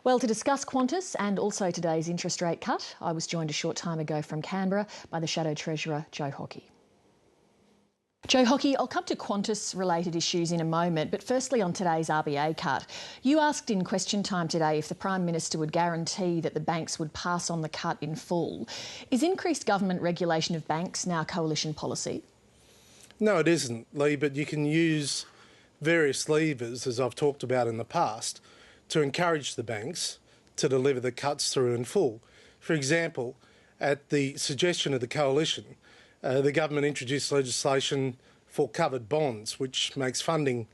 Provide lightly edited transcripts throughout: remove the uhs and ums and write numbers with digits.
Well, to discuss Qantas and also today's interest rate cut, I was joined a short time ago from Canberra by the Shadow Treasurer, Joe Hockey. Joe Hockey, I'll come to Qantas-related issues in a moment, but firstly on today's RBA cut. You asked in question time today if the Prime Minister would guarantee that the banks would pass on the cut in full. Is increased government regulation of banks now coalition policy? No, it isn't, Lee, but you can use various levers, as I've talked about in the past, to encourage the banks to deliver the cuts through in full. For example, at the suggestion of the coalition, the government introduced legislation for covered bonds, which makes funding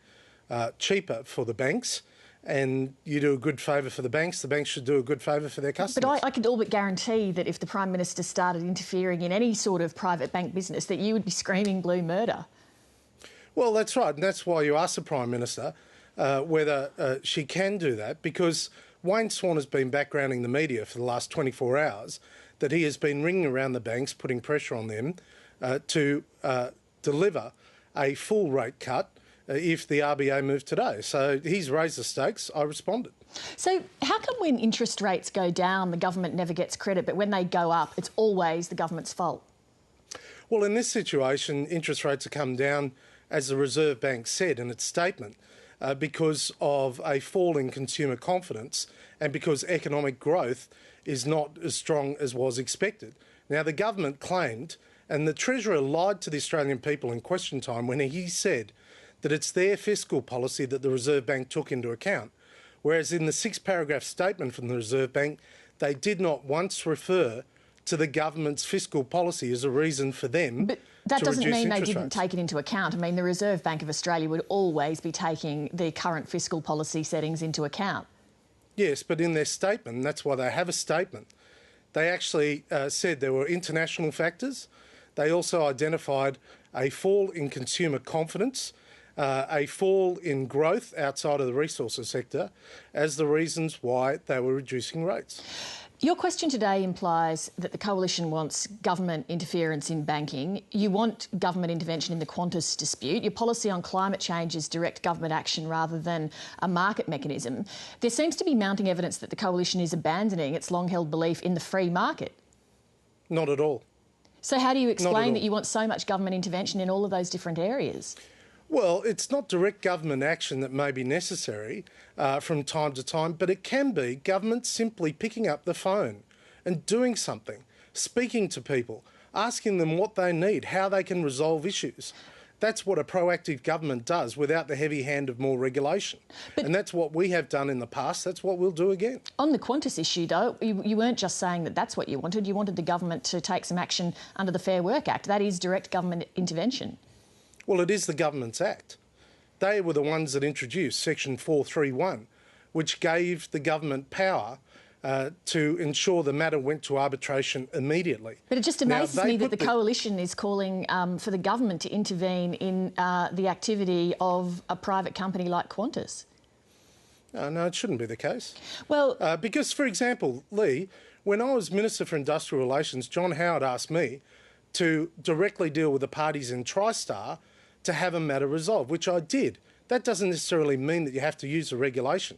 cheaper for the banks, and you do a good favour for the banks should do a good favour for their customers. But I could all but guarantee that if the Prime Minister started interfering in any sort of private bank business, that you would be screaming blue murder. Well, that's right, and that's why you asked the Prime Minister whether she can do that, because Wayne Swan has been backgrounding the media for the last 24 hours that he has been ringing around the banks, putting pressure on them to deliver a full rate cut if the RBA moved today. So he's raised the stakes. I responded. So how come when interest rates go down, the government never gets credit, but when they go up, it's always the government's fault? Well, in this situation, interest rates have come down, as the Reserve Bank said in its statement, because of a fall in consumer confidence and because economic growth is not as strong as was expected. Now, the government claimed, and the Treasurer lied to the Australian people in question time when he said that it's their fiscal policy that the Reserve Bank took into account, whereas in the 6-paragraph statement from the Reserve Bank, they did not once refer to the government's fiscal policy as a reason for them But that to doesn't reduce mean they interest didn't rates. take it into account. I mean, the Reserve Bank of Australia would always be taking the current fiscal policy settings into account. Yes, but in their statement, and that's why they have a statement, they actually said there were international factors. They also identified a fall in consumer confidence, a fall in growth outside of the resources sector as the reasons why they were reducing rates. Your question today implies that the Coalition wants government interference in banking. You want government intervention in the Qantas dispute. Your policy on climate change is direct government action rather than a market mechanism. There seems to be mounting evidence that the Coalition is abandoning its long-held belief in the free market. Not at all. So how do you explain that you want so much government intervention in all of those different areas? Well, it's not direct government action that may be necessary from time to time, but it can be government simply picking up the phone and doing something, speaking to people, asking them what they need, how they can resolve issues. That's what a proactive government does without the heavy hand of more regulation. And that's what we have done in the past. That's what we'll do again. On the Qantas issue, though, you weren't just saying that that's what you wanted. You wanted the government to take some action under the Fair Work Act. That is direct government intervention. Well, it is the government's act. They were the ones that introduced Section 431, which gave the government power to ensure the matter went to arbitration immediately. But it just amazes me that the Coalition is calling for the government to intervene in the activity of a private company like Qantas. No, it shouldn't be the case. Well, because, for example, Lee, when I was Minister for Industrial Relations, John Howard asked me to directly deal with the parties in TriStar to have a matter resolved, which I did. That doesn't necessarily mean that you have to use a regulation.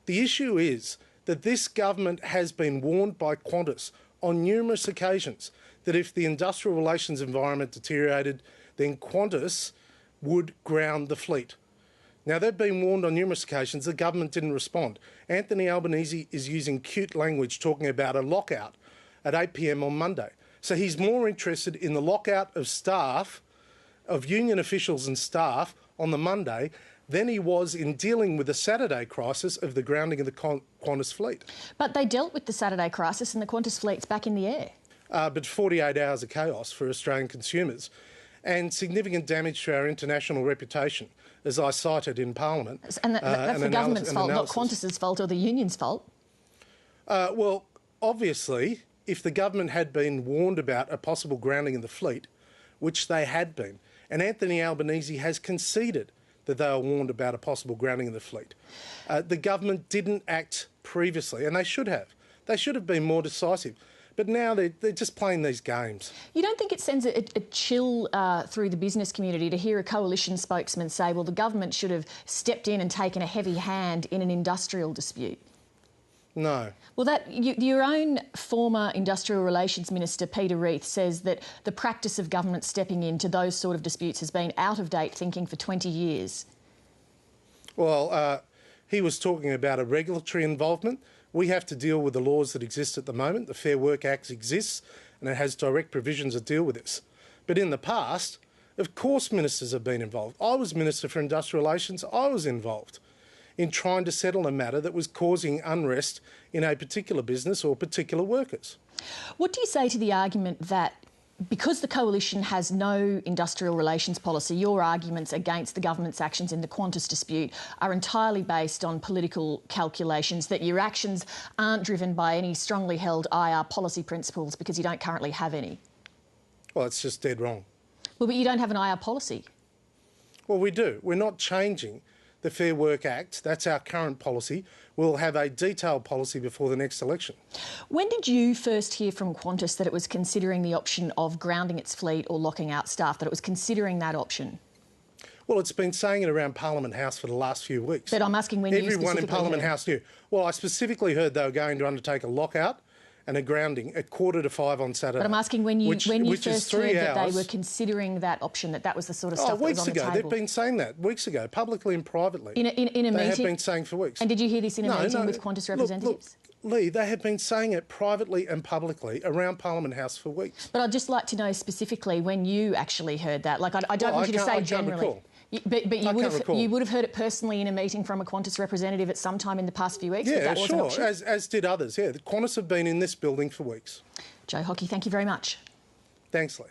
The issue is that this government has been warned by Qantas on numerous occasions that if the industrial relations environment deteriorated, then Qantas would ground the fleet. Now, they've been warned on numerous occasions. The government didn't respond. Anthony Albanese is using cute language talking about a lockout at 8 p.m. on Monday. So he's more interested in the lockout of staff, of union officials and staff on the Monday than he was in dealing with the Saturday crisis of the grounding of the Qantas fleet. But they dealt with the Saturday crisis and the Qantas fleet's back in the air. But 48 hours of chaos for Australian consumers and significant damage to our international reputation, as I cited in Parliament. And that's the government's fault, not Qantas's fault or the union's fault? Well, obviously, if the government had been warned about a possible grounding of the fleet, which they had been, and Anthony Albanese has conceded that they were warned about a possible grounding of the fleet. The government didn't act previously, and they should have. They should have been more decisive. But now they're just playing these games. You don't think it sends a chill through the business community to hear a coalition spokesman say, well, the government should have stepped in and taken a heavy hand in an industrial dispute? No. Well, your own former Industrial Relations Minister, Peter Reith, says that the practice of government stepping into those sort of disputes has been out-of-date thinking for 20 years. Well, he was talking about a regulatory involvement. We have to deal with the laws that exist at the moment. The Fair Work Act exists and it has direct provisions that deal with this. But in the past, of course ministers have been involved. I was Minister for Industrial Relations. I was involved in trying to settle a matter that was causing unrest in a particular business or particular workers. What do you say to the argument that because the Coalition has no industrial relations policy, your arguments against the government's actions in the Qantas dispute are entirely based on political calculations, that your actions aren't driven by any strongly held IR policy principles because you don't currently have any? Well, it's just dead wrong. Well, but you don't have an IR policy. Well, we do. We're not changing the Fair Work Act. That's our current policy. We'll have a detailed policy before the next election. When did you first hear from Qantas that it was considering the option of grounding its fleet or locking out staff, that it was considering that option? Well, it's been saying it around Parliament House for the last few weeks. But I'm asking when you specifically Everyone in Parliament heard. House knew. Well, I specifically heard they were going to undertake a lockout and a grounding at 4:45 on Saturday. But I'm asking when you first heard that they were hours. considering that option, that was the sort of stuff that was weeks on the ago. table. They've been saying that weeks ago, publicly and privately. In a meeting? They have been saying for weeks. And did you hear this in a meeting with Qantas representatives? Look, Lee, they have been saying it privately and publicly around Parliament House for weeks. But I'd just like to know specifically when you actually heard that. Like, I don't want you to say generally. But you would have heard it personally in a meeting from a Qantas representative at some time in the past few weeks? Yeah, that was an sure, option? as did others. Yeah, the Qantas have been in this building for weeks. Joe Hockey, thank you very much. Thanks, Lee.